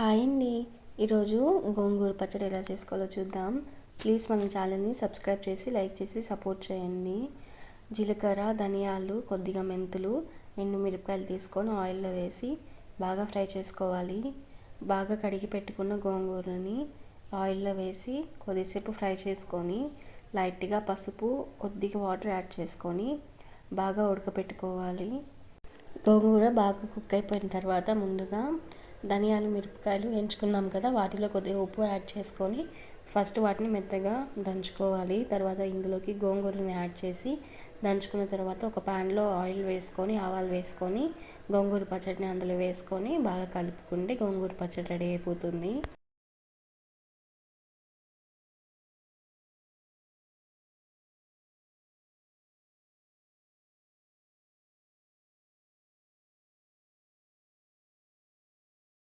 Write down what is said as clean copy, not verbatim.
Hi అండి. ఈరోజు గోంగూర పచ్చడి ఎలా చేసుకోవాలో చూద్దాం. ప్లీజ్ మన ఛానల్ని సబ్స్క్రైబ్ చేసి లైక్ చేసి సపోర్ట్ చేయండి. జీలకర్ర, ధనియాలు, కొద్దిగా మెంతులు, ఎండుమిరపకాయలు తీసుకొని ఆయిల్లో వేసి బాగా ఫ్రై చేసుకోవాలి. బాగా కడిగి పెట్టుకున్న గోంగూరని ఆయిల్లో వేసి కొద్దిసేపు ఫ్రై చేసుకొని లైట్గా పసుపు, కొద్దిగా వాటర్ యాడ్ చేసుకొని బాగా ఉడకపెట్టుకోవాలి. గోంగూర బాగా కుక్ అయిపోయిన తర్వాత ముందుగా ధనియాలు, మిరపకాయలు ఎంచుకున్నాం కదా, వాటిలో కొద్దిగా ఉప్పు యాడ్ చేసుకొని ఫస్ట్ వాటిని మెత్తగా దంచుకోవాలి. తర్వాత ఇందులోకి గోంగూరని యాడ్ చేసి దంచుకున్న తర్వాత ఒక ప్యాన్లో ఆయిల్ వేసుకొని ఆవాలు వేసుకొని గోంగూర పచ్చడిని అందులో వేసుకొని బాగా కలుపుకుంటే గోంగూర పచ్చడి రెడీ అయిపోతుంది.